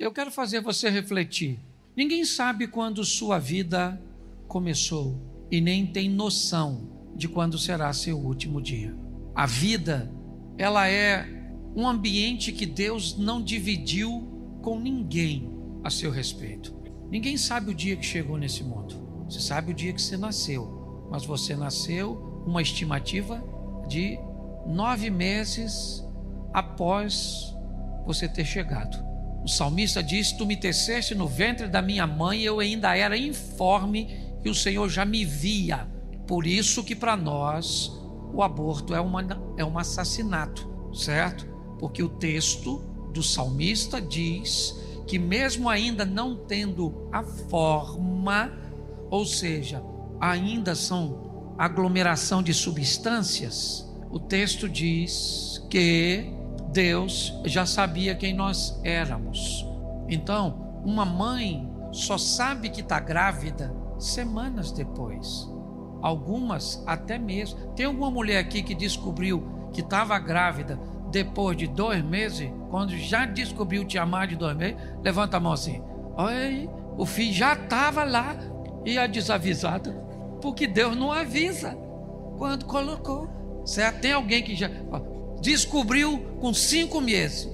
eu quero fazer você refletir. Ninguém sabe quando sua vida começou e nem tem noção de quando será seu último dia. A vida, ela é um ambiente que Deus não dividiu com ninguém a seu respeito. Ninguém sabe o dia que chegou nesse mundo. Você sabe o dia que você nasceu, mas você nasceu uma estimativa de 9 meses após você ter chegado. O salmista diz: tu me teceste no ventre da minha mãe, eu ainda era informe e o Senhor já me via. Por isso que para nós o aborto é um assassinato, certo? Porque o texto do salmista diz que mesmo ainda não tendo a forma, ou seja, ainda são aglomeração de substâncias, o texto diz que Deus já sabia quem nós éramos. Então, uma mãe só sabe que está grávida semanas depois. Algumas até mesmo. Tem alguma mulher aqui que descobriu que estava grávida depois de 2 meses? Quando já descobriu te amar de 2 meses, levanta a mão assim. Olha aí, o filho já estava lá. E a desavisada, porque Deus não avisa quando colocou, certo? Tem alguém que já descobriu com 5 meses.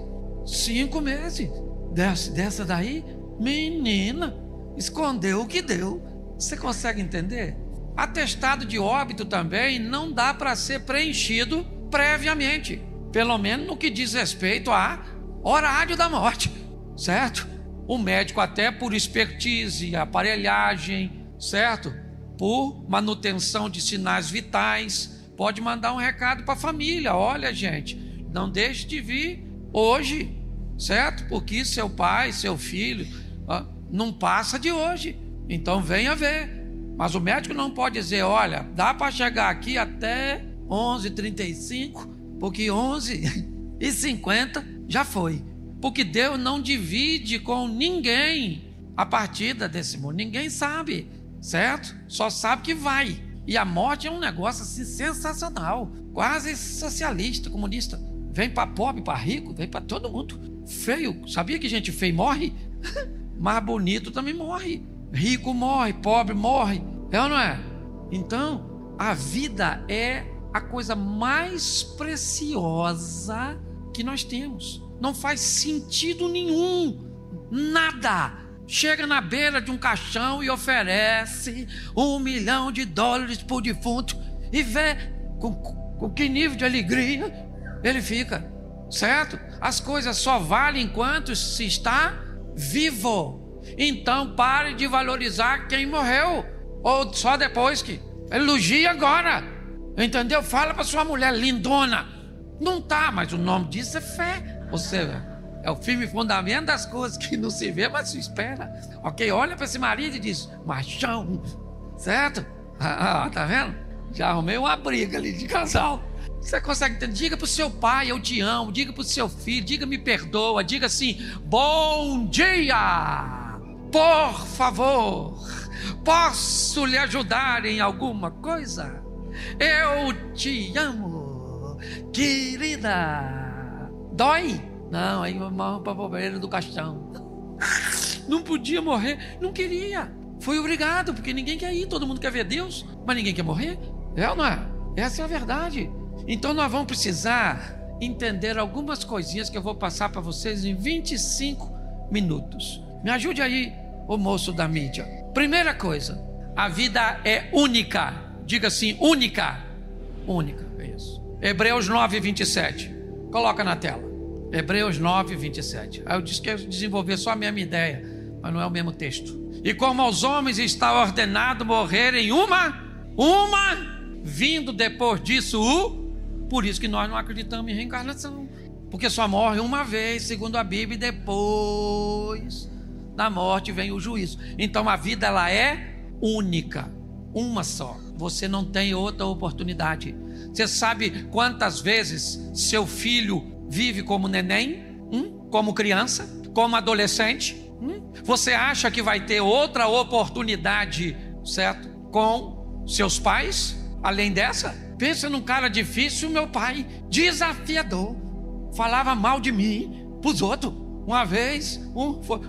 5 meses dessa daí, menina, escondeu o que deu. Você consegue entender? Atestado de óbito também não dá para ser preenchido previamente, pelo menos no que diz respeito a horário da morte, certo? O médico, até por expertise, aparelhagem, certo? Por manutenção de sinais vitais, pode mandar um recado para a família: olha, gente, não deixe de vir hoje, certo? Porque seu pai, seu filho, não passa de hoje, então venha ver. Mas o médico não pode dizer: olha, dá para chegar aqui até 11h35, porque 11h50 já foi. Porque Deus não divide com ninguém a partida desse mundo. Ninguém sabe, certo? Só sabe que vai. E a morte é um negócio assim sensacional, quase socialista, comunista. Vem para pobre, para rico, vem para todo mundo. Feio, sabia que gente feia morre? Mas bonito também morre. Rico morre, pobre morre. É ou não é? Então, a vida é a coisa mais preciosa que nós temos. Não faz sentido nenhum, nada. Chega na beira de um caixão e oferece $1 milhão por defunto e vê com que nível de alegria ele fica, certo? As coisas só valem enquanto se está vivo. Então pare de valorizar quem morreu, ou só depois que elogia agora, entendeu? Fala para sua mulher: lindona. Não tá, mas o nome disso é fé. Ou seja, é o firme fundamento das coisas que não se vê, mas se espera. Ok? Olha para esse marido e diz: machão, certo? Tá vendo? Já arrumei uma briga ali de casal. Você consegue entender? Diga para o seu pai: eu te amo. Diga para o seu filho: diga me perdoa. Diga assim: bom dia, por favor, posso lhe ajudar em alguma coisa? Eu te amo, querida. Dói? Não, aí vamos para a bobeira do caixão. Não podia morrer, não queria. Foi obrigado, porque ninguém quer ir. Todo mundo quer ver Deus, mas ninguém quer morrer. É ou não é? Essa é a verdade. Então nós vamos precisar entender algumas coisinhas que eu vou passar para vocês em 25 minutos. Me ajude aí, o moço da mídia. Primeira coisa: a vida é única. Diga assim: única. Única, é isso. Hebreus 9:27. Coloca na tela. Hebreus 9:27. Aí eu disse que eu ia desenvolver só a mesma ideia, mas não é o mesmo texto. E como aos homens está ordenado morrerem uma, vindo depois disso por isso que nós não acreditamos em reencarnação, porque só morre uma vez, segundo a Bíblia, e depois da morte vem o juízo. Então a vida, ela é única, uma só. Você não tem outra oportunidade. Você sabe quantas vezes seu filho vive como neném, como criança, como adolescente? Você acha que vai ter outra oportunidade, certo, com seus pais, além dessa? Pensa num cara difícil, meu pai, desafiador, falava mal de mim pros outros. Uma vez,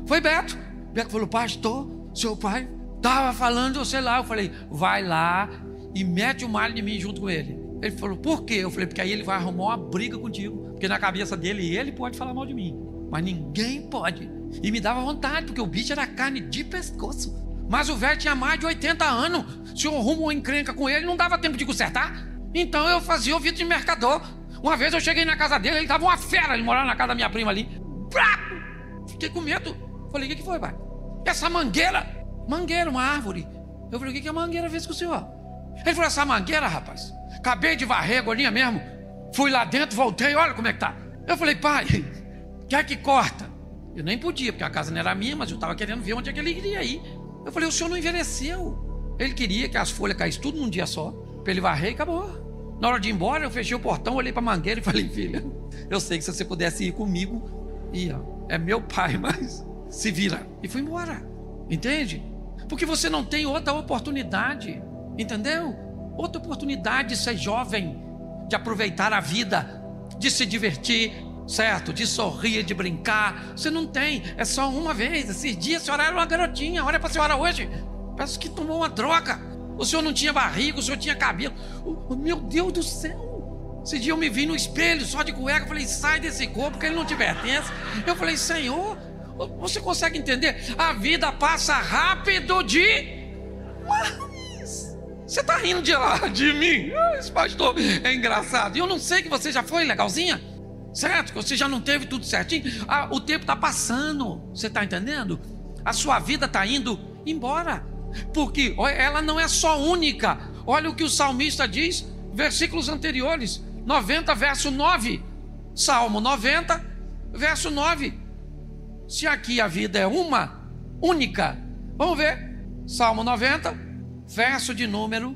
foi Beto. Beto falou: pastor, seu pai estava falando, sei lá. Eu falei: vai lá e mete o malho em mim junto com ele. Ele falou: por quê? Eu falei: porque aí ele vai arrumar uma briga contigo. Porque na cabeça dele, ele pode falar mal de mim, mas ninguém pode. E me dava vontade, porque o bicho era carne de pescoço. Mas o velho tinha mais de 80 anos. Se eu arrumo uma encrenca com ele, não dava tempo de consertar. Então eu fazia o vidro de mercador. Uma vez eu cheguei na casa dele, ele estava uma fera. Ele morava na casa da minha prima ali. Fiquei com medo. Falei: o que foi, pai? Essa mangueira. Mangueira, uma árvore. Eu falei: o que a mangueira fez com o senhor? Ele falou: essa mangueira, rapaz, acabei de varrer agora mesmo. Fui lá dentro, voltei, olha como é que tá. Eu falei: pai, quer que corta? Eu nem podia, porque a casa não era minha, mas eu estava querendo ver onde é que ele iria ir. Eu falei: o senhor não envelheceu. Ele queria que as folhas caíssem tudo num dia só, para ele varrer e acabou. Na hora de ir embora, eu fechei o portão, olhei para a mangueira e falei: filha, eu sei que se você pudesse ir comigo, ia. É meu pai, mas se vira. E fui embora. Entende? Porque você não tem outra oportunidade. Entendeu? Outra oportunidade de ser jovem, de aproveitar a vida, de se divertir, certo? De sorrir, de brincar. Você não tem, é só uma vez. Esses dias a senhora era uma garotinha. Olha para a senhora hoje, parece que tomou uma droga. O senhor não tinha barriga, o senhor tinha cabelo. Meu Deus do céu. Esse dia eu me vi no espelho, só de cueca. Eu falei: sai desse corpo, que ele não te pertence. Eu falei: Senhor, você consegue entender? A vida passa rápido demais. Você está rindo de mim? Esse pastor é engraçado. E eu não sei que você já foi legalzinha, certo? Que você já não teve tudo certinho. O tempo está passando. Você está entendendo? A sua vida está indo embora. Porque ela não é só única. Olha o que o salmista diz, versículos anteriores, 90 verso 9. Salmo 90 verso 9. Se aqui a vida é uma única, vamos ver, Salmo 90 verso de número: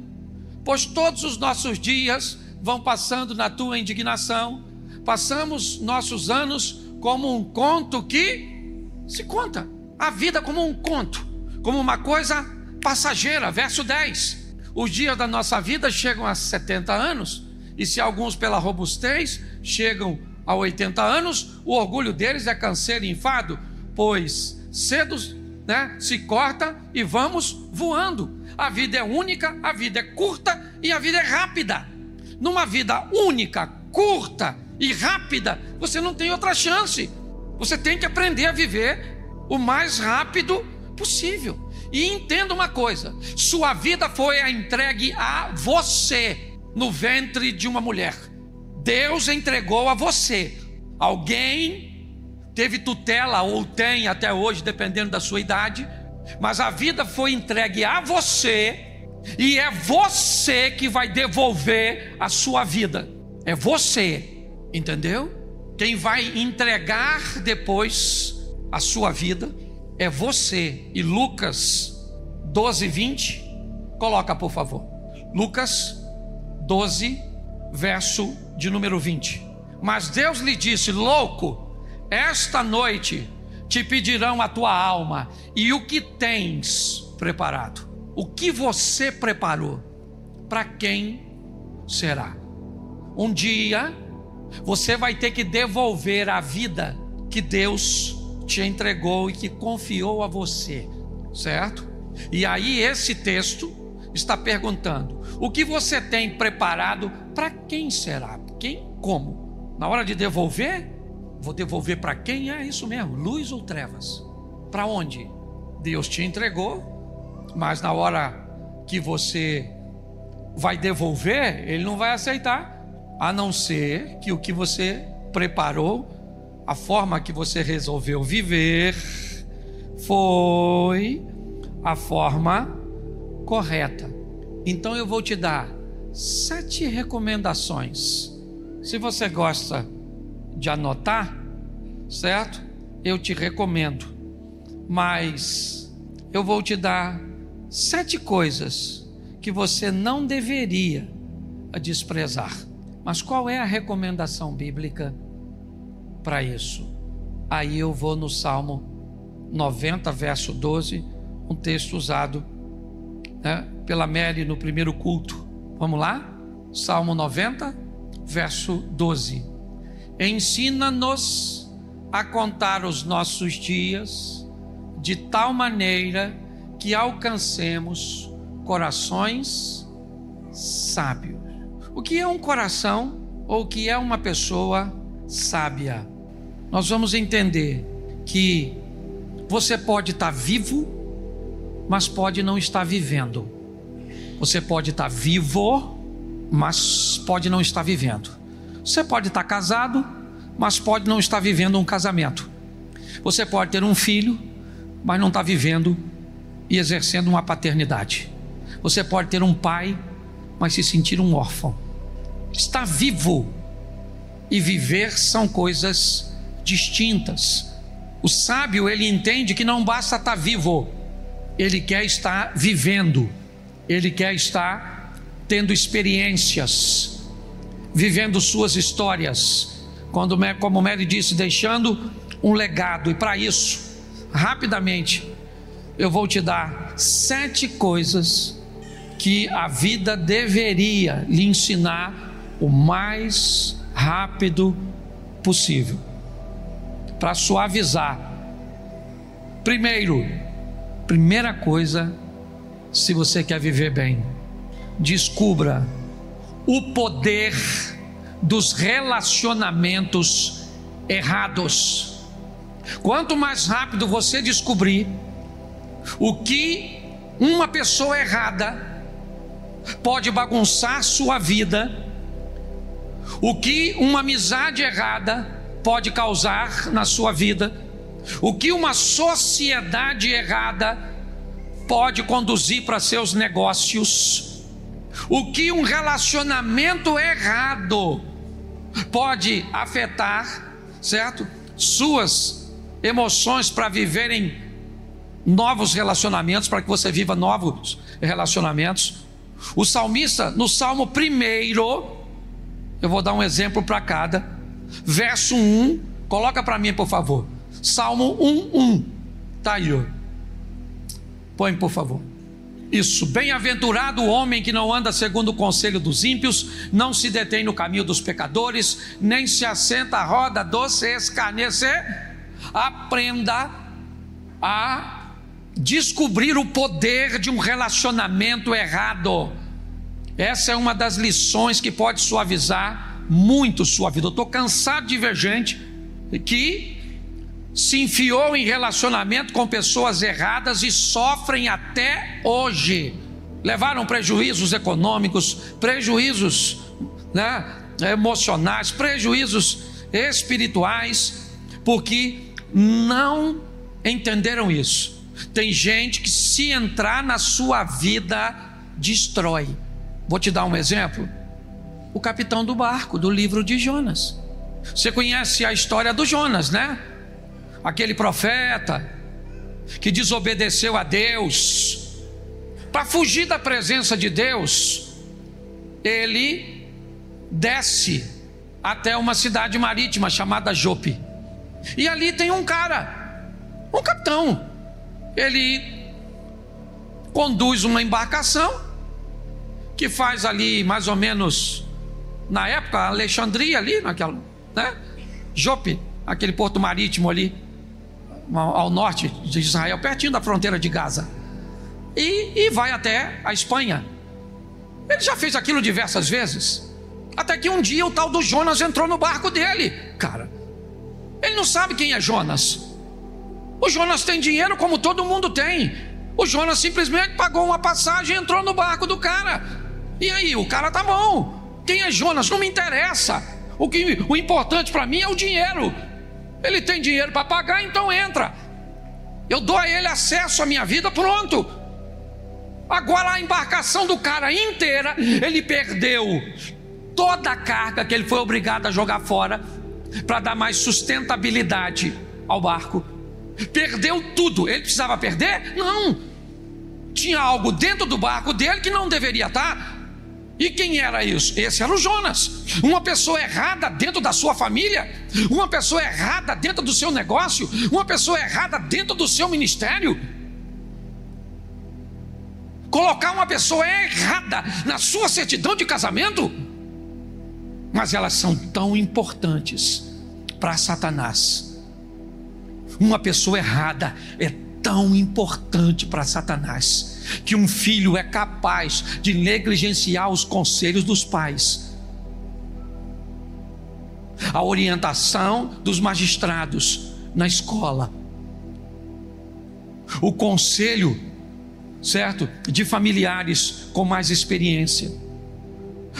pois todos os nossos dias vão passando na tua indignação, passamos nossos anos como um conto que se conta. A vida como um conto, como uma coisa passageira. Verso 10: os dias da nossa vida chegam a 70 anos, e se alguns pela robustez chegam a 80 anos, o orgulho deles é canseiro e enfado, pois cedo, se corta e vamos voando. A vida é única, a vida é curta e a vida é rápida. Numa vida única, curta e rápida, você não tem outra chance. Você tem que aprender a viver o mais rápido possível. E entenda uma coisa: sua vida foi entregue a você no ventre de uma mulher. Deus entregou a você. Alguém teve tutela, ou tem até hoje, dependendo da sua idade, mas a vida foi entregue a você, e é você que vai devolver a sua vida. É você, entendeu? Quem vai entregar depois a sua vida é você. E Lucas 12:20, coloca por favor. Lucas 12, verso de número 20. Mas Deus lhe disse: louco, esta noite te pedirão a tua alma, e o que tens preparado? O que você preparou? Para quem será? Um dia você vai ter que devolver a vida que Deus te entregou e que confiou a você, certo? E aí esse texto está perguntando: o que você tem preparado? Para quem será? Quem? Como? Na hora de devolver, vou devolver para quem? É isso mesmo, luz ou trevas? Para onde? Deus te entregou, mas na hora que você vai devolver, Ele não vai aceitar, a não ser que o que você preparou, a forma que você resolveu viver, foi a forma correta. Então eu vou te dar 7 recomendações. Se você gosta de anotar, certo? Eu te recomendo. Mas eu vou te dar 7 coisas que você não deveria desprezar. Mas qual é a recomendação bíblica para isso? Aí eu vou no Salmo 90, verso 12, um texto usado pela Mary no primeiro culto. Vamos lá? Salmo 90, verso 12. Ensina-nos a contar os nossos dias de tal maneira que alcancemos corações sábios. O que é um coração ou o que é uma pessoa sábia? Nós vamos entender que você pode estar vivo, mas pode não estar vivendo. Você pode estar vivo, mas pode não estar vivendo. Você pode estar casado, mas pode não estar vivendo um casamento. Você pode ter um filho, mas não está vivendo e exercendo uma paternidade. Você pode ter um pai, mas se sentir um órfão. Estar vivo e viver são coisas distintas. O sábio, ele entende que não basta estar vivo, ele quer estar vivendo, ele quer estar tendo experiências, vivendo suas histórias, como Mary disse, deixando um legado. E para isso, rapidamente, eu vou te dar 7 coisas que a vida deveria lhe ensinar o mais rápido possível, para suavizar. Primeira coisa, se você quer viver bem, descubra o poder dos relacionamentos errados. Quanto mais rápido você descobrir o que uma pessoa errada pode bagunçar sua vida, o que uma amizade errada pode causar na sua vida, o que uma sociedade errada pode conduzir para seus negócios, o que um relacionamento errado pode afetar, certo? Suas emoções para viverem novos relacionamentos, para que você viva novos relacionamentos. O salmista, no Salmo 1, eu vou dar um exemplo para cada, verso 1, coloca para mim, por favor. Salmo 1:1, está aí, ó. Põe, por favor. Isso, bem-aventurado o homem que não anda segundo o conselho dos ímpios, não se detém no caminho dos pecadores, nem se assenta à roda dos escarnecer. Aprenda a descobrir o poder de um relacionamento errado. Essa é uma das lições que pode suavizar muito sua vida. Eu estou cansado de ver gente que se enfiou em relacionamento com pessoas erradas e sofrem até hoje. Levaram prejuízos econômicos, prejuízos, emocionais, prejuízos espirituais, porque não entenderam isso. Tem gente que, se entrar na sua vida, destrói. Vou te dar um exemplo. O capitão do barco, do livro de Jonas. Você conhece a história do Jonas, né? Aquele profeta que desobedeceu a Deus. Para fugir da presença de Deus, ele desce até uma cidade marítima chamada Jope. E ali tem um cara, um capitão. Ele conduz uma embarcação que faz ali mais ou menos, na época, Alexandria ali, naquela, né? Jope, aquele porto marítimo ali, ao norte de Israel, pertinho da fronteira de Gaza, e vai até a Espanha. Ele já fez aquilo diversas vezes, até que um dia o tal do Jonas entrou no barco dele. Cara, ele não sabe quem é Jonas. O Jonas tem dinheiro como todo mundo tem. O Jonas simplesmente pagou uma passagem e entrou no barco do cara. E aí, o cara tá bom. Quem é Jonas? Não me interessa. O importante para mim é o dinheiro. Ele tem dinheiro para pagar, então entra. Eu dou a ele acesso à minha vida, pronto. Agora a embarcação do cara inteira, ele perdeu toda a carga que ele foi obrigado a jogar fora para dar mais sustentabilidade ao barco. Perdeu tudo. Ele precisava perder? Não. Tinha algo dentro do barco dele que não deveria estar. E quem era isso? Esse era o Jonas. Uma pessoa errada dentro da sua família, uma pessoa errada dentro do seu negócio, uma pessoa errada dentro do seu ministério. Colocar uma pessoa errada na sua certidão de casamento. Mas elas são tão importantes para Satanás Uma pessoa errada é tão importante para Satanás que um filho é capaz de negligenciar os conselhos dos pais, a orientação dos magistrados na escola, o conselho, certo, de familiares com mais experiência.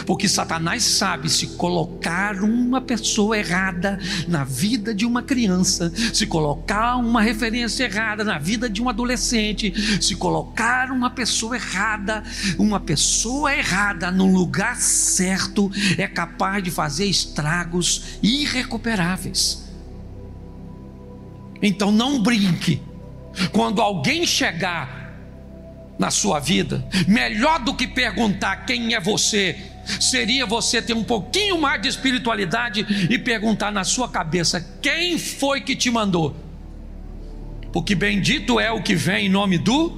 Porque Satanás sabe, se colocar uma pessoa errada na vida de uma criança, se colocar uma referência errada na vida de um adolescente, se colocar uma pessoa errada no lugar certo, é capaz de fazer estragos irrecuperáveis. Então não brinque. Quando alguém chegar na sua vida, melhor do que perguntar quem é você, seria você ter um pouquinho mais de espiritualidade e perguntar na sua cabeça: quem foi que te mandou? Porque bendito é o que vem em nome do,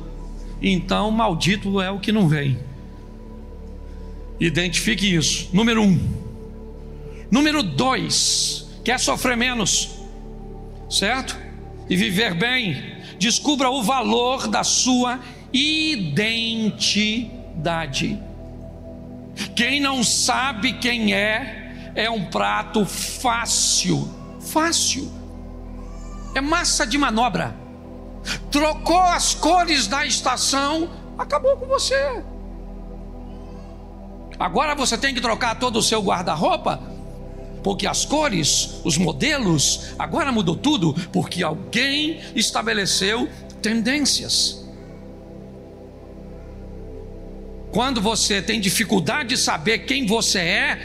então maldito é o que não vem. Identifique isso. Número 1. Número 2, quer sofrer menos, certo? E viver bem? Descubra o valor da sua identidade. Quem não sabe quem é um prato fácil. É massa de manobra. Trocou as cores da estação, acabou com você. Agora você tem que trocar todo o seu guarda-roupa, porque as cores, os modelos, agora mudou tudo, porque alguém estabeleceu tendências. Quando você tem dificuldade de saber quem você é,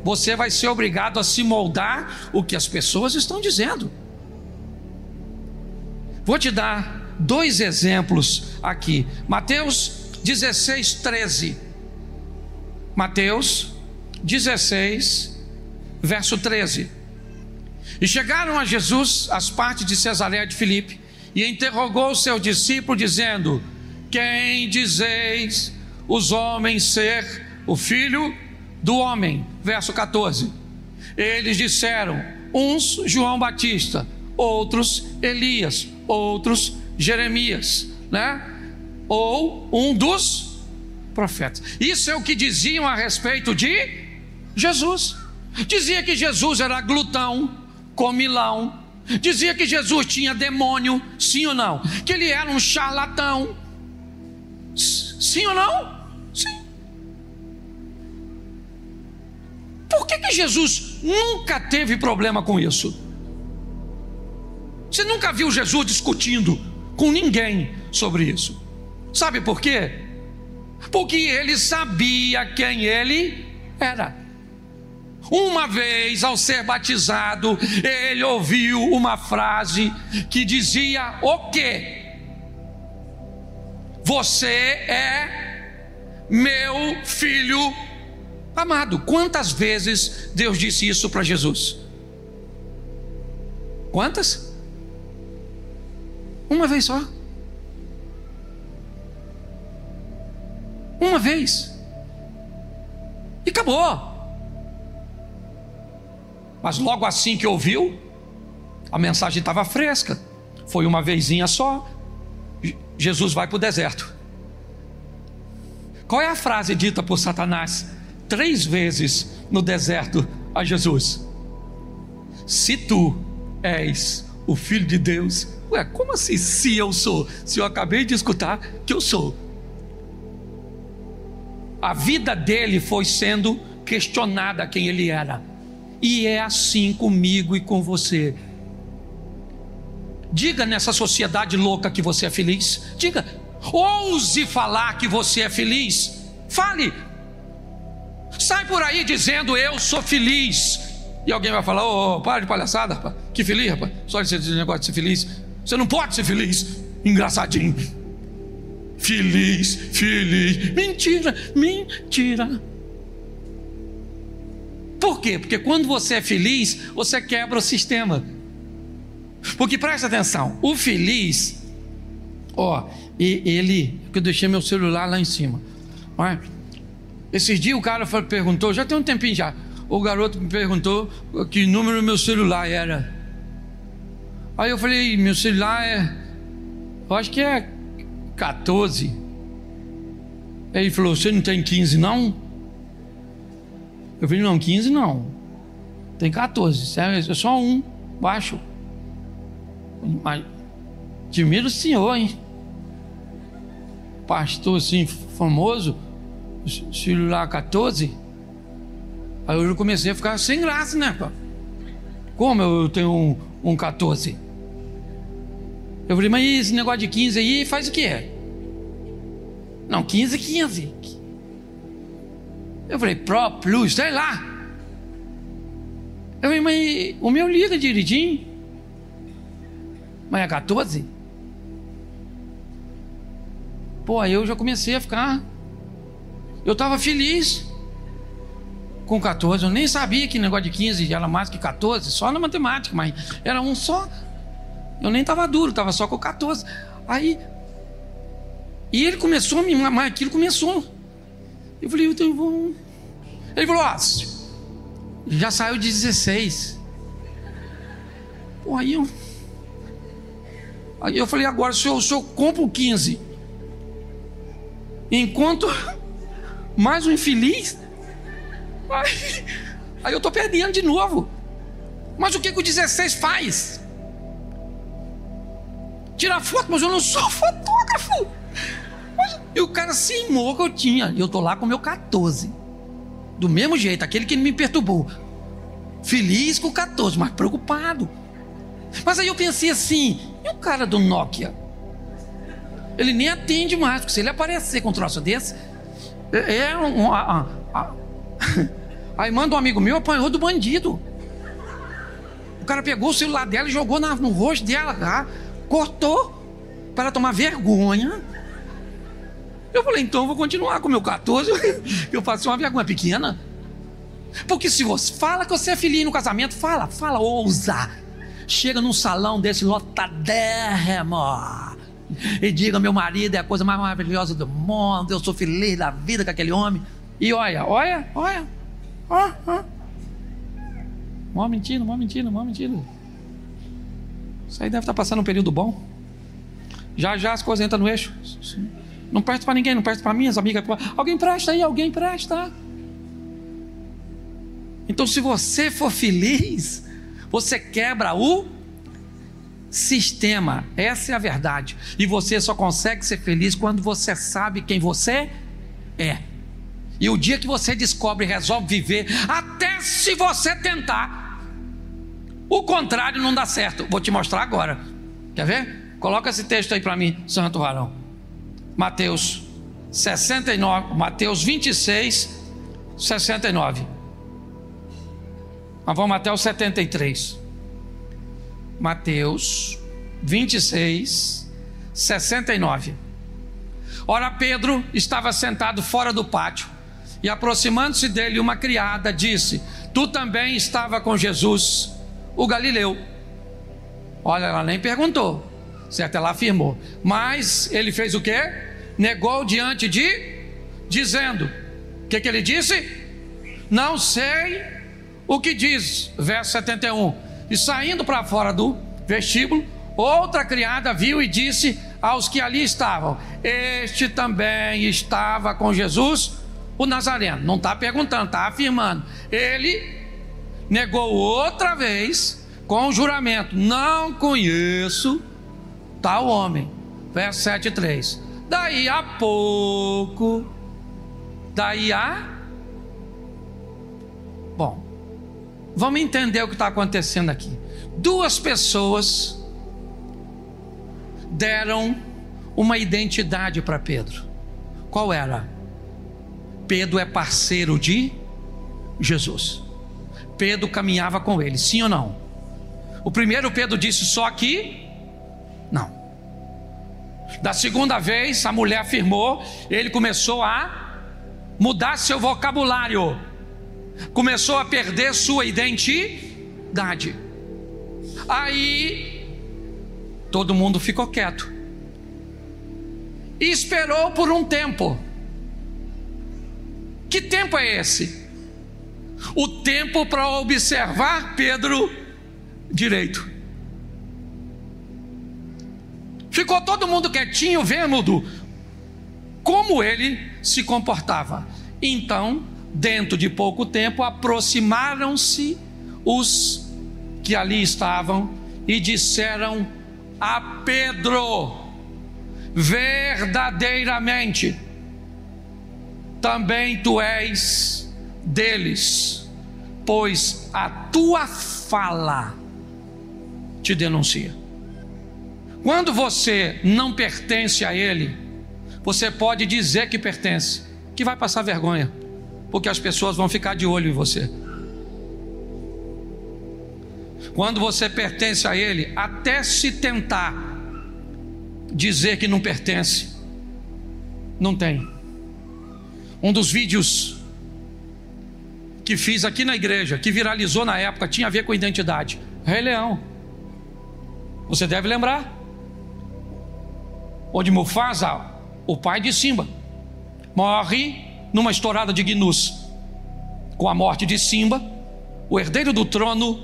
você vai ser obrigado a se moldar o que as pessoas estão dizendo. Vou te dar 2 exemplos aqui. Mateus 16:13. Mateus 16, verso 13. E chegaram a Jesus as partes de Cesareia de Filipe, e interrogou o seu discípulo, dizendo: quem dizeis os homens ser o Filho do Homem? Verso 14. Eles disseram: uns João Batista, outros Elias, outros Jeremias, ou um dos profetas. Isso é o que diziam a respeito de Jesus. Dizia que Jesus era glutão, comilão. Dizia que Jesus tinha demônio, sim ou não? Que ele era um charlatão, sim ou não? Sim. Por que Jesus nunca teve problema com isso? Você nunca viu Jesus discutindo com ninguém sobre isso. Sabe por quê? Porque ele sabia quem ele era. Uma vez, ao ser batizado, ele ouviu uma frase que dizia o quê? Você é meu filho amado. Quantas vezes Deus disse isso para Jesus? Quantas? Uma vez só. Uma vez. E acabou. Mas logo assim que ouviu, a mensagem estava fresca. Foi uma vezinha só. Jesus vai para o deserto. Qual é a frase dita por Satanás 3 vezes no deserto a Jesus? Se tu és o Filho de Deus. Ué, como assim se eu sou? Se eu acabei de escutar que eu sou. A vida dele foi sendo questionada quem ele era. E é assim comigo e com você. Diga nessa sociedade louca que você é feliz. Diga, ouse falar que você é feliz. Fale. Sai por aí dizendo eu sou feliz. E alguém vai falar: ô, para de palhaçada, rapaz. Que feliz, rapaz. Só esse negócio de ser feliz. Você não pode ser feliz. Engraçadinho. Feliz. Mentira. Por quê? Porque quando você é feliz, você quebra o sistema. Porque presta atenção, o feliz, que eu deixei meu celular lá em cima. Esses dias o cara perguntou, já tem um tempinho já, o garoto me perguntou que número meu celular era. Aí eu falei: meu celular eu acho que é 14. Aí ele falou: você não tem 15 não? Eu falei: não, 15 não, tem 14, é só um baixo. Mas admiro o senhor, hein? Pastor assim, famoso, celular 14. Aí eu comecei a ficar sem graça, né? Como eu tenho um 14? Eu falei: mas esse negócio de 15 aí faz o quê? Não, 15 é 15. Eu falei: Pro, Plus, sei lá. Eu falei: mas o meu liga direitinho. Mas é 14? Pô, aí eu já comecei a ficar. Eu estava feliz com 14. Eu nem sabia que negócio de 15 era mais que 14, só na matemática, mas era um só. Eu nem estava duro, estava só com 14. Aí, e ele começou a me mamar, aquilo começou. Eu falei: eu vou. Ele falou: já saiu de 16. Pô, aí eu falei: agora se eu compro 15, enquanto mais um infeliz, aí eu estou perdendo de novo. Mas o que o 16 faz? Tirar foto, mas eu não sou fotógrafo. E o cara cismou que eu tinha. E eu estou lá com o meu 14. Do mesmo jeito, aquele que me perturbou. Feliz com o 14, mas preocupado. Mas aí eu pensei assim: e o cara do Nokia? Ele nem atende mais, porque se ele aparecer com um troço desse, aí manda um amigo meu, apanhou do bandido. O cara pegou o celular dela e jogou no rosto dela, cortou para ela tomar vergonha. Eu falei: então eu vou continuar com o meu 14. Eu faço uma vergonha pequena. Porque se você fala que você é feliz no casamento, fala, ousa. Chega num salão desse lotadérrimo e diga: meu marido é a coisa mais maravilhosa do mundo, eu sou feliz da vida com aquele homem. E olha. Mó mentira. Isso aí deve estar passando um período bom. Já as coisas entram no eixo. Não presta para ninguém, não presta para minhas amigas. Alguém presta aí, alguém presta. Então, se você for feliz, você quebra o sistema. Essa é a verdade. E você só consegue ser feliz quando você sabe quem você é. E o dia que você descobre e resolve viver, até se você tentar, o contrário não dá certo. Vou te mostrar agora. Quer ver? Coloca esse texto aí para mim, santo varão. Mateus 69, Mateus 26, 69. Mas vamos até o 73. Mateus 26, 69. Ora, Pedro estava sentado fora do pátio, e aproximando-se dele uma criada disse: tu também estava com Jesus, o Galileu. Olha, ela nem perguntou, certo? Ela afirmou. Mas ele fez o quê? Negou diante dizendo. O que ele disse? Não sei o que diz. Verso 71. E saindo para fora do vestíbulo, outra criada viu e disse aos que ali estavam: este também estava com Jesus, o Nazareno. Não está perguntando, está afirmando. Ele negou outra vez com o juramento: não conheço tal homem. Verso 7:3. Daí a pouco, bom, vamos entender o que está acontecendo aqui. Duas pessoas deram uma identidade para Pedro. Qual era? Pedro é parceiro de Jesus. Pedro caminhava com ele, sim ou não? O primeiro Pedro disse: só aqui? Não. Da segunda vez a mulher afirmou, ele começou a mudar seu vocabulário, começou a perder sua identidade. Aí todo mundo ficou quieto e esperou por um tempo. Que tempo é esse? O tempo para observar Pedro direito. Ficou todo mundo quietinho, vendo como ele se comportava. Então, dentro de pouco tempo, aproximaram-se os que ali estavam e disseram a Pedro: verdadeiramente, também tu és deles, pois a tua fala te denuncia. Quando você não pertence a ele, você pode dizer que pertence, que vai passar vergonha, porque as pessoas vão ficar de olho em você. Quando você pertence a ele, até se tentar dizer que não pertence, não tem. Um dos vídeos que fiz aqui na igreja, que viralizou na época, tinha a ver com identidade. Rei Leão, você deve lembrar, onde Mufasa, o pai de Simba, morre numa estourada de gnus. Com a morte de Simba, o herdeiro do trono,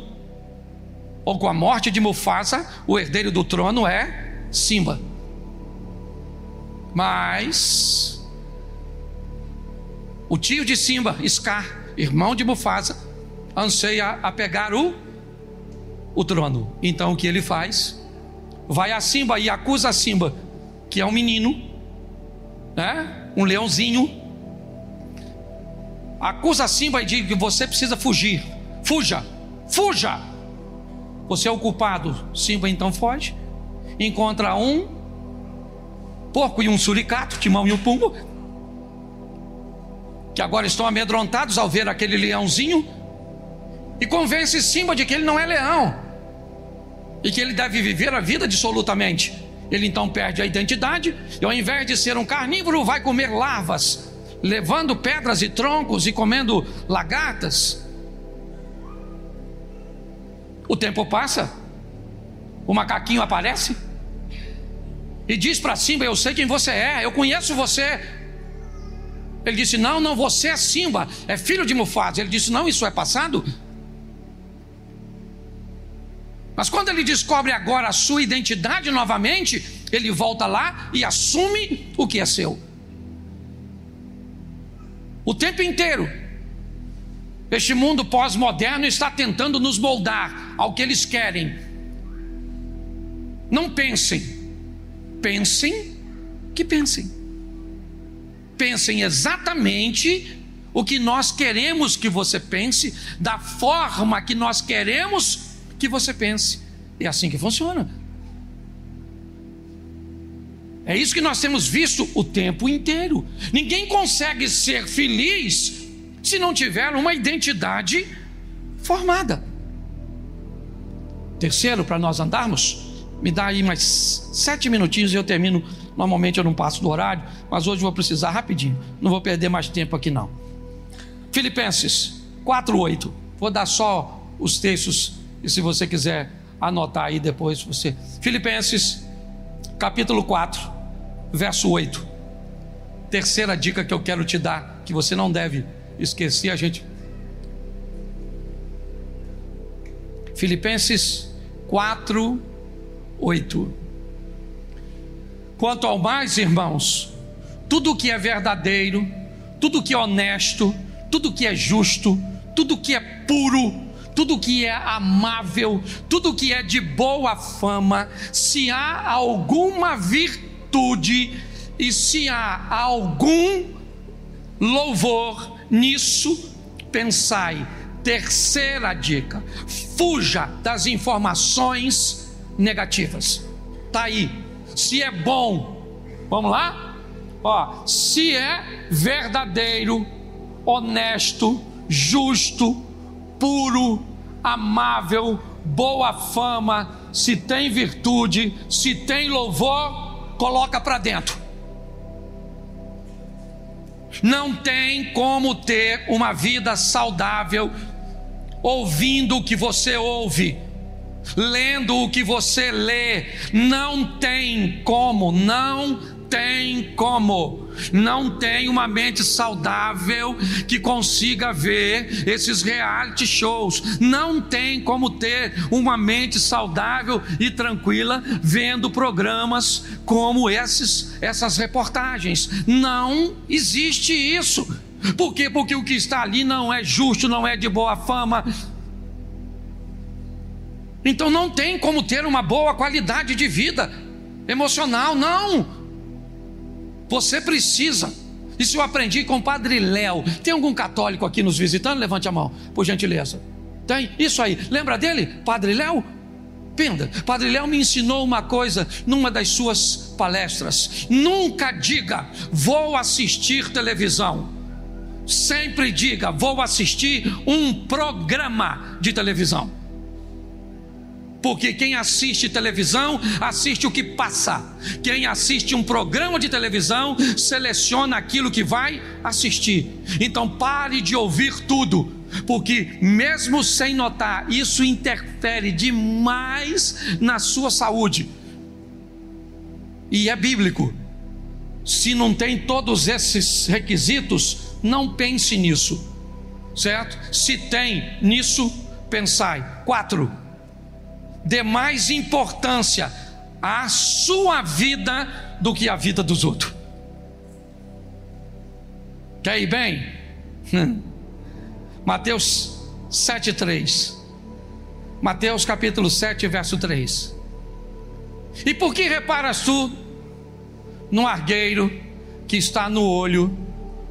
ou com a morte de Mufasa, o herdeiro do trono é Simba. Mas o tio de Simba, Scar, irmão de Mufasa, anseia a pegar o trono. Então o que ele faz? Vai a Simba e acusa a Simba, que é um menino, né? Um leãozinho. Acusa a Simba e diz que você precisa fugir. Fuja, fuja, você é o culpado. Simba então foge, encontra um porco e um suricato, Timão e o Pumba, que agora estão amedrontados ao ver aquele leãozinho, e convence Simba de que ele não é leão e que ele deve viver a vida dissolutamente. Ele então perde a identidade e, ao invés de ser um carnívoro, vai comer larvas, levando pedras e troncos e comendo lagartas. O tempo passa, o macaquinho aparece e diz para Simba: eu sei quem você é, eu conheço você. Ele disse: não, você é Simba, é filho de Mufasa. Ele disse: não, isso é passado. Mas quando ele descobre agora a sua identidade novamente, ele volta lá e assume o que é seu. O tempo inteiro este mundo pós-moderno está tentando nos moldar ao que eles querem. Não pensem que pensem. Pensem exatamente o que nós queremos que você pense, da forma que nós queremos que você pense. É assim que funciona. É isso que nós temos visto o tempo inteiro. Ninguém consegue ser feliz se não tiver uma identidade formada. Terceiro, para nós andarmos, me dá aí mais 7 minutinhos e eu termino. Normalmente eu não passo do horário, mas hoje eu vou precisar rapidinho, não vou perder mais tempo aqui não. Filipenses 4:8. Vou dar só os textos, e se você quiser anotar aí depois você. Filipenses capítulo 4, verso 8. Terceira dica que eu quero te dar, que você não deve esquecer, Filipenses 4:8. Quanto ao mais, irmãos, tudo que é verdadeiro, tudo que é honesto, tudo que é justo, tudo que é puro, tudo que é amável, tudo que é de boa fama, se há alguma virtude e se há algum louvor, nisso pensai. Terceira dica: fuja das informações negativas. Está aí. Se é bom, vamos lá? Se é verdadeiro, honesto, justo, puro, amável, boa fama, se tem virtude, se tem louvor, coloca para dentro. Não tem como ter uma vida saudável ouvindo o que você ouve, lendo o que você lê. Não tem como, não tem como. Não tem uma mente saudável que consiga ver esses reality shows. Não tem como ter uma mente saudável e tranquila vendo programas como essas reportagens. Não existe isso. Por quê? Porque o que está ali não é justo, não é de boa fama. Então não tem como ter uma boa qualidade de vida emocional, não. Você precisa. Isso eu aprendi com o Padre Léo. Tem algum católico aqui nos visitando? Levante a mão, por gentileza. Tem? Isso aí. Lembra dele? Padre Léo? Penda. Padre Léo me ensinou uma coisa numa das suas palestras. Nunca diga, vou assistir televisão. Sempre diga, vou assistir um programa de televisão. Porque quem assiste televisão, assiste o que passa. Quem assiste um programa de televisão, seleciona aquilo que vai assistir. Então pare de ouvir tudo, porque mesmo sem notar, isso interfere demais na sua saúde. E é bíblico. Se não tem todos esses requisitos, não pense nisso, certo? Se tem nisso, pensai. 4. Dê mais importância à sua vida do que à vida dos outros. Quer ir bem? Mateus 7,3. Mateus capítulo 7, verso 3. E por que reparas tu no argueiro que está no olho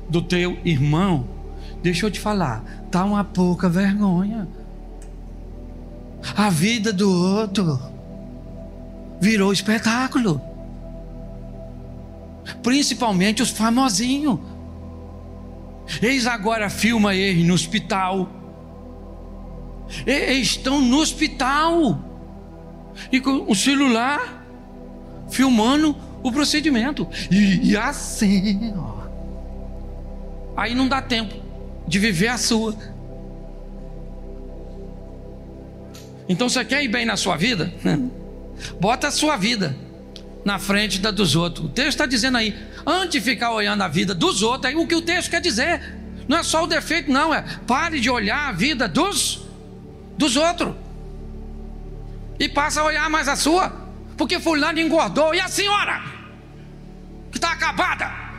do teu irmão? Deixa eu te falar, tá uma pouca vergonha. A vida do outro virou espetáculo. Principalmente os famosinhos. Eles agora filmam eles no hospital. Eles estão no hospital e com o celular filmando o procedimento. E assim, ó. Aí não dá tempo de viver a sua. Então você quer ir bem na sua vida? Bota a sua vida na frente da dos outros. O texto está dizendo aí, antes de ficar olhando a vida dos outros, aí o que o texto quer dizer, não é só o defeito não, é pare de olhar a vida dos outros e passa a olhar mais a sua, porque fulano engordou, e a senhora que está acabada,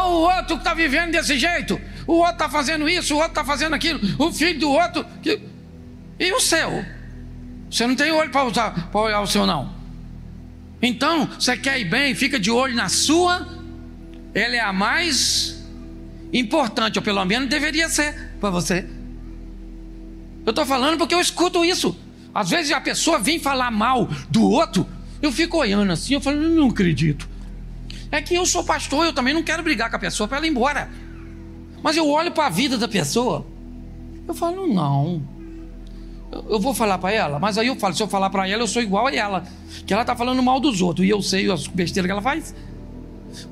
o outro que está vivendo desse jeito, o outro está fazendo isso, o outro está fazendo aquilo, o filho do outro e o seu? Você não tem olho para olhar o seu não. Então você quer ir bem, fica de olho na sua. Ela é a mais importante, ou pelo menos deveria ser para você. Eu estou falando porque eu escuto isso. Às vezes a pessoa vem falar mal do outro, eu fico olhando assim, eu falo, não acredito. É que eu sou pastor, eu também não quero brigar com a pessoa para ela ir embora. Mas eu olho para a vida da pessoa, eu falo, não. Eu vou falar para ela, mas aí eu falo, se eu falar para ela, eu sou igual a ela, que ela está falando mal dos outros, e eu sei as besteiras que ela faz.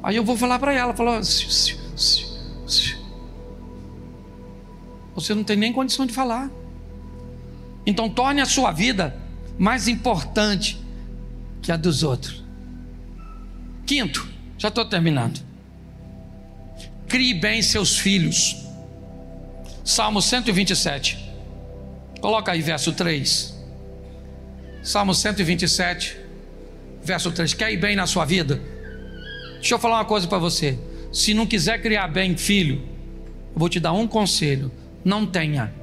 Aí eu vou falar para ela, falar, você não tem nem condição de falar. Então torne a sua vida mais importante que a dos outros. 5º, já estou terminando. Crie bem seus filhos. Salmo 127. Coloca aí verso 3. Salmo 127, verso 3. Quer ir bem na sua vida? Deixa eu falar uma coisa para você. Se não quiser criar bem filho, eu vou te dar um conselho: não tenha.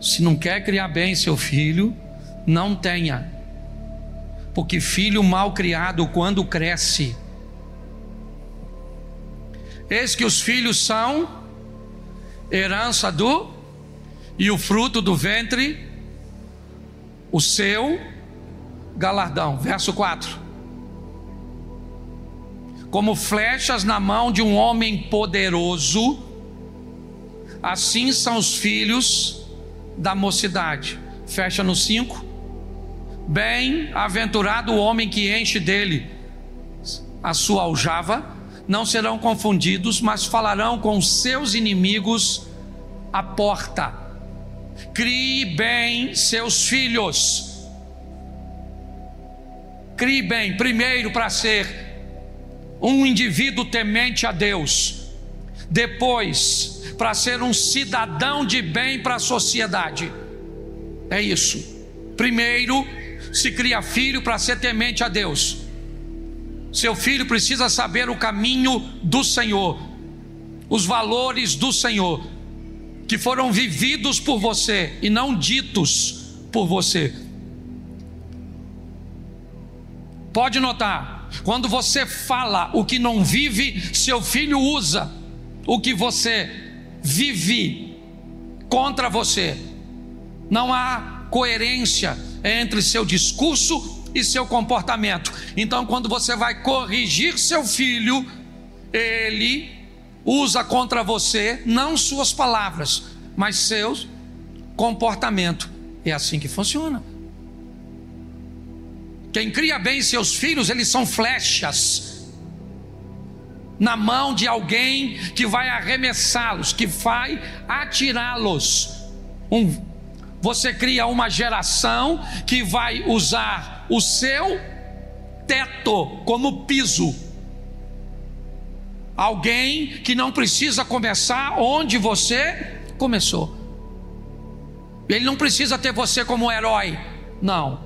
Se não quer criar bem seu filho, não tenha. Porque filho mal criado, quando cresce, eis que os filhos são herança do, e o fruto do ventre, o seu galardão. Verso 4. Como flechas na mão de um homem poderoso, assim são os filhos da mocidade. Fecha no 5. Bem-aventurado o homem que enche dele a sua aljava. Não serão confundidos, mas falarão com seus inimigos à porta. Crie bem seus filhos. Crie bem, primeiro para ser um indivíduo temente a Deus, depois para ser um cidadão de bem para a sociedade. É isso. Primeiro se cria filho para ser temente a Deus. Seu filho precisa saber o caminho do Senhor, os valores do Senhor, que foram vividos por você e não ditos por você. Pode notar, quando você fala o que não vive, seu filho usa o que você vive contra você. Não há coerência entre seu discurso e seu comportamento. Então, quando você vai corrigir seu filho, ele usa contra você não suas palavras, mas seu comportamento. É assim que funciona. Quem cria bem seus filhos, eles são flechas na mão de alguém que vai arremessá-los, que vai atirá-los. Você cria uma geração que vai usar o seu teto como piso. Alguém que não precisa começar onde você começou. Ele não precisa ter você como herói, não.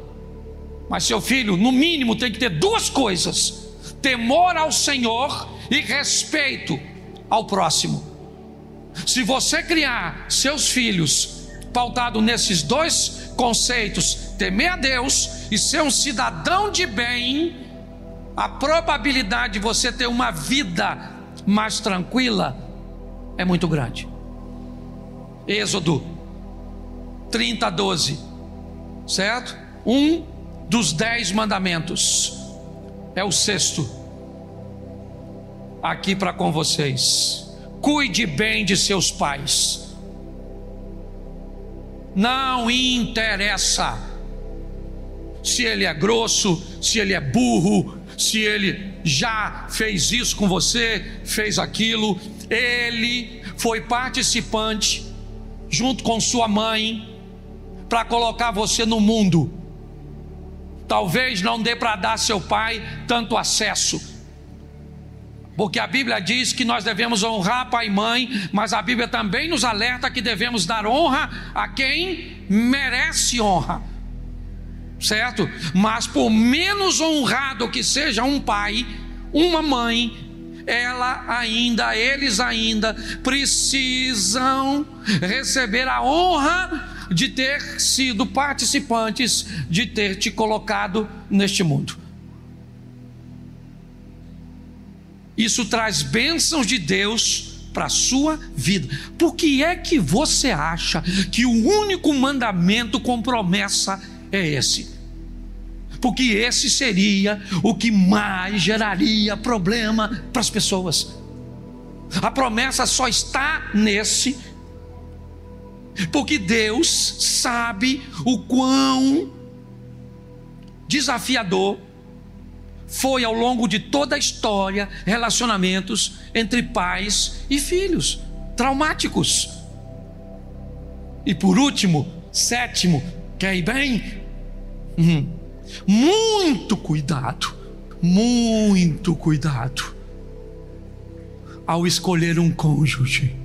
Mas seu filho, no mínimo, tem que ter duas coisas: temor ao Senhor e respeito ao próximo. Se você criar seus filhos pautado nesses dois conceitos, temer a Deus e ser um cidadão de bem, a probabilidade de você ter uma vida mais tranquila é muito grande. Êxodo 30:12, certo? Um dos 10 mandamentos é o 6º aqui para com vocês: cuide bem de seus pais. Não interessa se ele é grosso, se ele é burro, se ele já fez isso com você, fez aquilo. Ele foi participante junto com sua mãe para colocar você no mundo. Talvez não dê para dar a seu pai tanto acesso, porque a Bíblia diz que nós devemos honrar pai e mãe, mas a Bíblia também nos alerta que devemos dar honra a quem merece honra, certo? Mas por menos honrado que seja um pai, uma mãe, eles ainda precisam receber a honra de ter sido participantes, de ter te colocado neste mundo. Isso traz bênçãos de Deus para a sua vida. Por que é que você acha que o único mandamento com promessa é esse? Porque esse seria o que mais geraria problema para as pessoas. A promessa só está nesse, porque Deus sabe o quão desafiador foi ao longo de toda a história relacionamentos entre pais e filhos, traumáticos. E por último, 7º, quer ir bem? Muito cuidado ao escolher um cônjuge.